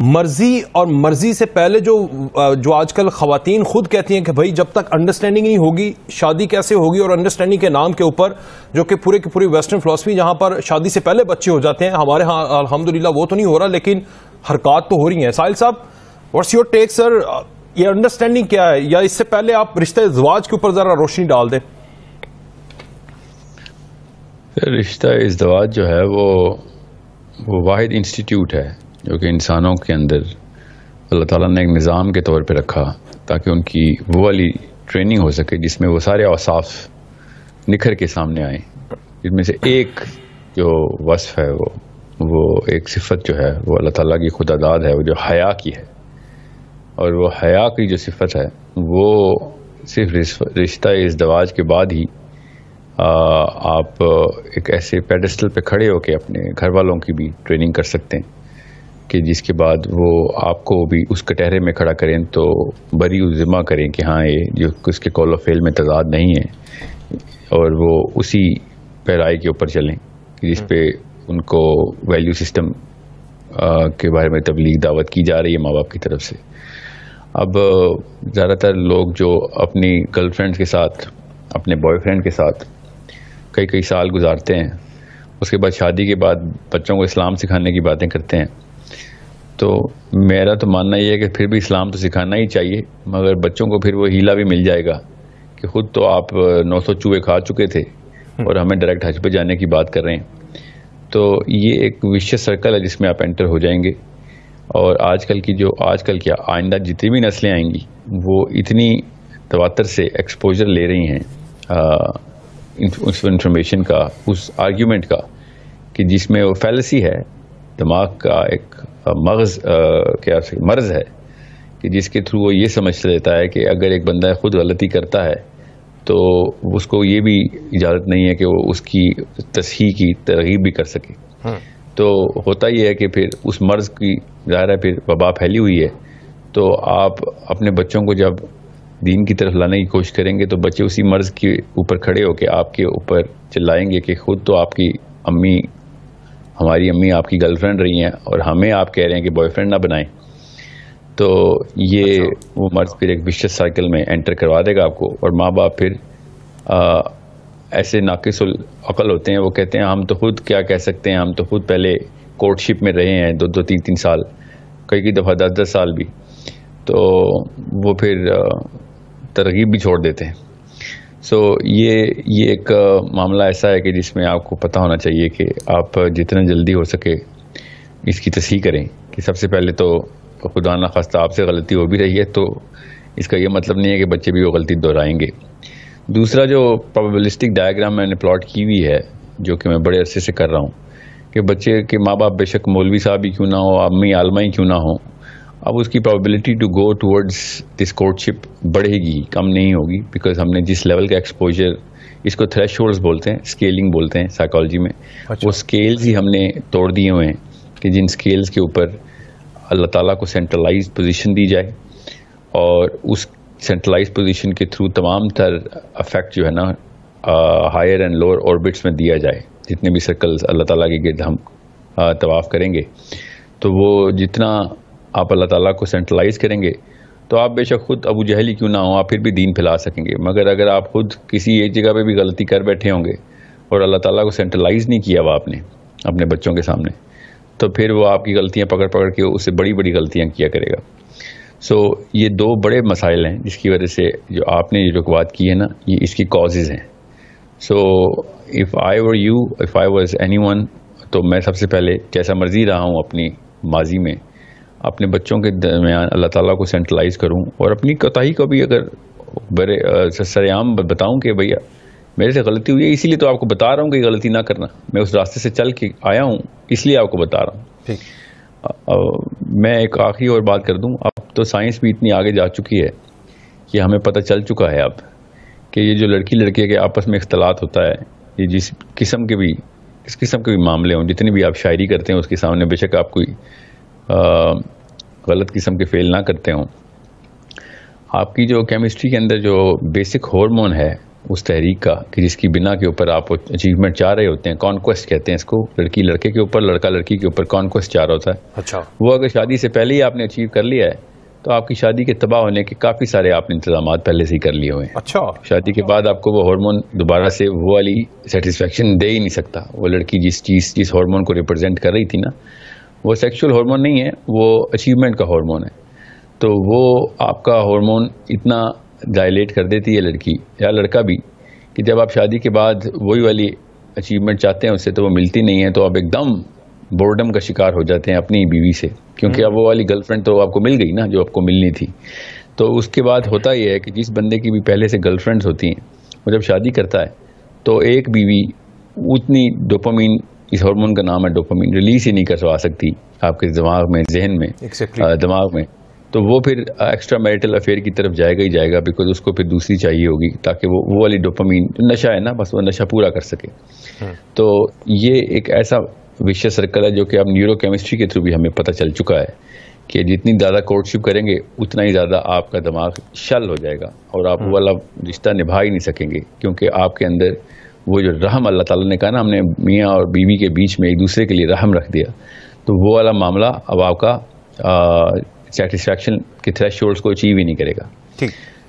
مرضی اور مرضی سے پہلے جو آج کل خواتین خود کہتی ہیں کہ بھائی جب تک انڈرسٹینڈنگ نہیں ہوگی شادی کیسے ہوگی، اور انڈرسٹینڈنگ کے نام کے اوپر جو کہ پورے کی پوری ویسٹرن فلسفی جہاں پر شادی سے پہلے بچے ہو جاتے ہیں، ہمارے ہاں الحمدللہ وہ تو نہیں ہو رہا لیکن حرکات تو ہو رہی ہیں. ساحل صاحب واٹس یور ٹیک سر، یہ انڈرسٹینڈنگ کیا ہے، یا اس سے پہلے آپ رشتہ ازدواج کے اوپر ذرا روشنی ڈال دیں. رشتہ ازدواج جو ہے وہ واحد انسٹیٹیوٹ ہے جو کہ انسانوں کے اندر اللہ تعالیٰ نے ایک نظام کے طور پہ رکھا تاکہ ان کی وہ والی ٹریننگ ہو سکے جس میں وہ سارے اوصاف نکھر کے سامنے آئیں. جن میں سے ایک جو وصف ہے وہ ایک صفت جو ہے وہ اللہ تعالیٰ کی خدا داد ہے، وہ جو حیا کی ہے. اور وہ حیا کی جو صفت ہے وہ صرف رشتہ ازدواج کے بعد ہی آپ ایک ایسے پیڈسٹل پہ کھڑے ہو کے اپنے گھر والوں کی بھی ٹریننگ کر سکتے ہیں کہ جس کے بعد وہ آپ کو بھی اس کٹہرے میں کھڑا کریں تو بری ذمہ کریں کہ ہاں یہ جو اس کے قول و فعل میں تضاد نہیں ہے، اور وہ اسی پیرائی کے اوپر چلیں کہ جس پہ ان کو ویلیو سسٹم کے بارے میں تبلیغ دعوت کی جا رہی ہے ماں باپ کی طرف سے. اب زیادہ تر لوگ جو اپنی گرل فرینڈ کے ساتھ اپنے بوائے فرینڈ کے ساتھ کئی سال گزارتے ہیں، اس کے بعد شادی کے بعد بچوں کو اسلام سکھانے کی باتیں کرتے ہیں، تو میرا تو ماننا یہ ہے کہ پھر بھی اسلام تو سکھانا ہی چاہیے، مگر بچوں کو پھر وہ ہیلا بھی مل جائے گا کہ خود تو آپ 900 چوہے کھا چکے تھے اور ہمیں ڈائریکٹ حج پہ جانے کی بات کر رہے ہیں. تو یہ ایک وشیس سرکل ہے جس میں آپ انٹر ہو جائیں گے. اور آج کل کیا آئندہ جتنی بھی نسلیں آئیں گی وہ اتنی تواتر سے ایکسپوجر لے رہی ہیں اس انفارمیشن کا، اس آرگیومنٹ کا، کہ جس میں وہ فیلسی ہے، دماغ کا ایک مرض ہے کہ جس کے تھرو وہ یہ سمجھ لیتا ہے کہ اگر ایک بندہ خود غلطی کرتا ہے تو اس کو یہ بھی اجازت نہیں ہے کہ وہ اس کی تصحیح کی ترغیب بھی کر سکے. تو ہوتا یہ ہے کہ پھر اس مرض کی ظاہر ہے پھر وبا پھیلی ہوئی ہے. تو آپ اپنے بچوں کو جب دین کی طرف لانے کی کوشش کریں گے تو بچے اسی مرض کے اوپر کھڑے ہو کے آپ کے اوپر چلائیں گے کہ خود تو آپ کی امی، ہماری امی آپ کی گرل فرینڈ رہی ہیں اور ہمیں آپ کہہ رہے ہیں کہ بوائے فرینڈ نہ بنائیں. تو یہ وہ مرض پھر ایک وشیس سائیکل میں انٹر کروا دے گا آپ کو. اور ماں باپ پھر ایسے ناقص العقل ہوتے ہیں، وہ کہتے ہیں ہم تو خود کیا کہہ سکتے ہیں، ہم تو خود پہلے کورٹ شپ میں رہے ہیں 2-2 3-3 سال، کئی دفعہ 10-10 سال بھی. تو وہ پھر ترغیب بھی چھوڑ دیتے ہیں. سو یہ ایک معاملہ ایسا ہے کہ جس میں آپ کو پتہ ہونا چاہیے کہ آپ جتنا جلدی ہو سکے اس کی تصحیح کریں کہ سب سے پہلے تو خدا نہ خواستہ آپ سے غلطی ہو بھی رہی ہے تو اس کا یہ مطلب نہیں ہے کہ بچے بھی وہ غلطی دہرائیں گے. دوسرا جو پروبیبلسٹک ڈائیگرام میں نے پلاٹ کی ہوئی ہے جو کہ میں بڑے عرصے سے کر رہا ہوں کہ بچے کے ماں باپ بے شک مولوی صاحب ہی کیوں نہ ہو، امی عالمہ ہی کیوں نہ ہو، اب اس کی probability to go towards this courtship بڑھے گی، کم نہیں ہوگی، بیکاز ہم نے جس لیول کا ایکسپوجر، اس کو تھریش ہولڈز بولتے ہیں، اسکیلنگ بولتے ہیں سائیکالوجی میں، وہ اسکیلز ہی ہم نے توڑ دیے ہوئے ہیں کہ جن اسکیلز کے اوپر اللہ تعالیٰ کو سینٹرلائز پوزیشن دی جائے اور اس سینٹرلائز پوزیشن کے تھرو تمام تر افیکٹ جو ہے نا ہائر اینڈ لوور آربٹس میں دیا جائے. جتنے بھی سرکلز اللہ تعالیٰ کے گرد ہم طواف کریں گے تو وہ جتنا آپ اللہ تعالیٰ کو سینٹرلائز کریں گے تو آپ بے شک خود ابو جہل ہی کیوں نہ ہوں آپ پھر بھی دین پھیلا سکیں گے. مگر اگر آپ خود کسی ایک جگہ پہ بھی غلطی کر بیٹھے ہوں گے اور اللہ تعالیٰ کو سینٹرلائز نہیں کیا وہ آپ نے اپنے بچوں کے سامنے، تو پھر وہ آپ کی غلطیاں پکڑ کے اس سے بڑی غلطیاں کیا کرے گا. سو یہ 2 بڑے مسائل ہیں جس کی وجہ سے جو آپ نے جو بات کی ہے نا یہ اس کی کازز ہیں. So if I were you, if I was any one, تو میں سب سے پہلے جیسا مرضی رہا ہوں اپنی ماضی میں اپنے بچوں کے درمیان اللہ تعالیٰ کو سینٹرلائز کروں اور اپنی کوتاہی کو بھی اگر بڑے سر عام بتاؤں کہ بھیا میرے سے غلطی ہوئی ہے، اسی لیے تو آپ کو بتا رہا ہوں کہ غلطی نہ کرنا، میں اس راستے سے چل کے آیا ہوں اس لیے آپ کو بتا رہا ہوں. میں ایک آخری اور بات کر دوں، اب تو سائنس بھی اتنی آگے جا چکی ہے کہ ہمیں پتہ چل چکا ہے اب کہ یہ جو لڑکی لڑکے کے آپس میں اختلاط ہوتا ہے، یہ جس قسم کے بھی معاملے ہوں، جتنی بھی آپ شاعری کرتے ہیں اس کے سامنے بے شک آپ کوئی غلط قسم کے فیل نہ کرتے ہوں، آپ کی جو کیمسٹری کے اندر جو بیسک ہارمون ہے اس تحریک کا کہ جس کی بنا کے اوپر آپ اچیومنٹ چاہ رہے ہوتے ہیں. کانکویسٹ کہتے ہیں اس کو, لڑکی لڑکے کے اوپر, لڑکا لڑکی کے اوپر کانکویسٹ چاہ رہا ہوتا ہے. اچھا, وہ اگر شادی سے پہلے ہی آپ نے اچیو کر لیا ہے تو آپ کی شادی کے تباہ ہونے کے کافی سارے آپ نے انتظامات پہلے سے ہی کر لیے ہوئے ہیں. اچھا, شادی کے بعد آپ کو وہ ہارمون دوبارہ سے وہ والی سیٹسفیکشن دے ہی نہیں سکتا. وہ لڑکی جس ہارمون کو ریپرزینٹ کر رہی تھی نا, وہ سیکشول ہارمون نہیں ہے, وہ اچیومنٹ کا ہارمون ہے. تو وہ آپ کا ہارمون اتنا ڈائلیٹ کر دیتی ہے لڑکی یا لڑکا بھی کہ جب آپ شادی کے بعد وہی والی اچیومنٹ چاہتے ہیں اس سے تو وہ ملتی نہیں ہے, تو آپ ایک دم بورڈم کا شکار ہو جاتے ہیں اپنی بیوی سے, کیونکہ اب وہ والی گرل فرینڈ تو آپ کو مل گئی نا جو آپ کو ملنی تھی. تو اس کے بعد ہوتا یہ ہے کہ جس بندے کی بھی پہلے سے گرل فرینڈز ہوتی ہیں وہ جب شادی کرتا ہے تو ایک بیوی اتنی ڈوپامین, اس ہارمون کا نام ہے ڈوپامین, ریلیز ہی نہیں کروا سکتی آپ کے دماغ میں, ذہن میں, دماغ میں. تو وہ پھر ایکسٹرا میریٹل افیئر کی طرف جائے گا ہی جائے گا, بیکاز اس کو پھر دوسری چاہیے ہوگی تاکہ وہ والی ڈوپامین نشہ ہے نا, بس وہ نشہ پورا کر سکے. تو یہ ایک ایسا وشیس سرکل ہے جو کہ اب نیورو کیمسٹری کے تھرو بھی ہمیں پتہ چل چکا ہے کہ جتنی زیادہ کورٹشپ کریں گے اتنا ہی زیادہ آپ کا دماغ شل ہو جائے گا اور آپ وہ والا رشتہ نبھا ہی نہیں سکیں گے, کیونکہ آپ کے اندر وہ جو رحم اللہ تعالیٰ نے کہا نا, ہم نے میاں اور بیوی کے بیچ میں ایک دوسرے کے لیے رحم رکھ دیا, تو وہ والا معاملہ اب آپ کا سیٹسفیکشن کے تھریش ہولڈس کو اچیو ہی نہیں کرے گا.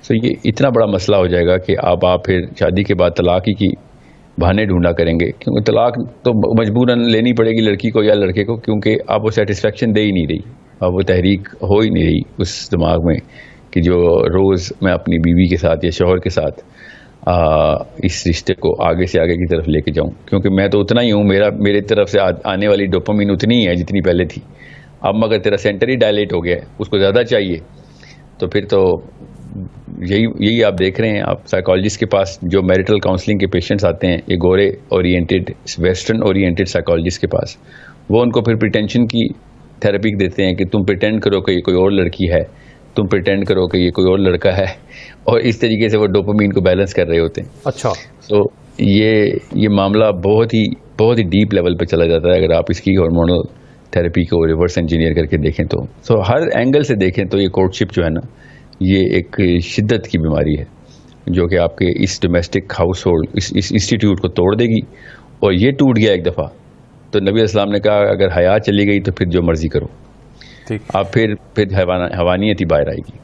تو یہ اتنا بڑا مسئلہ ہو جائے گا کہ آپ پھر شادی کے بعد طلاق ہی کی بہانے ڈھونڈا کریں گے, کیونکہ طلاق تو مجبوراً لینی پڑے گی لڑکی کو یا لڑکے کو, کیونکہ آپ وہ سیٹسفیکشن دے ہی نہیں رہی, اب وہ تحریک ہو ہی نہیں رہی اس دماغ میں کہ جو روز میں اپنی بیوی کے ساتھ یا شوہر کے ساتھ اس رشتے کو آگے سے آگے کی طرف لے کے جاؤں, کیونکہ میں تو اتنا ہی ہوں, میرے طرف سے آنے والی ڈوپامین اتنی ہی ہے جتنی پہلے تھی. اب مگر تیرا سینٹر ہی ڈائلیٹ ہو گیا ہے, اس کو زیادہ چاہیے, تو پھر تو یہی آپ دیکھ رہے ہیں. آپ سائیکالوجسٹ کے پاس جو میریٹل کاؤنسلنگ کے پیشنٹس آتے ہیں, یہ گورے اورینٹیڈ ویسٹرن اورینٹیڈ سائیکالوجسٹ کے پاس, وہ ان کو پھر پریٹینشن کی تھراپی دیتے ہیں کہ تم پریٹینڈ کرو کہ یہ کوئی اور لڑکی ہے, تم پریٹینڈ کرو کہ یہ کوئی اور لڑکا ہے, اور اس طریقے سے وہ ڈوپامین کو بیلنس کر رہے ہوتے ہیں. اچھا, تو یہ معاملہ بہت ہی ڈیپ لیول پہ چلا جاتا ہے اگر آپ اس کی ہارمونل تھراپی کو ریورس انجینئر کر کے دیکھیں تو ہر اینگل سے دیکھیں تو یہ کورٹشپ جو ہے نا, یہ ایک شدت کی بیماری ہے جو کہ آپ کے اس ڈومیسٹک ہاؤس ہولڈ, اس انسٹیٹیوٹ کو توڑ دے گی. اور یہ ٹوٹ گیا ایک دفعہ تو نبی اسلام نے کہا اگر حیا چلی گئی تو پھر جو مرضی کرو, آپ پھر حیوانیت ہی باہر آئے گی.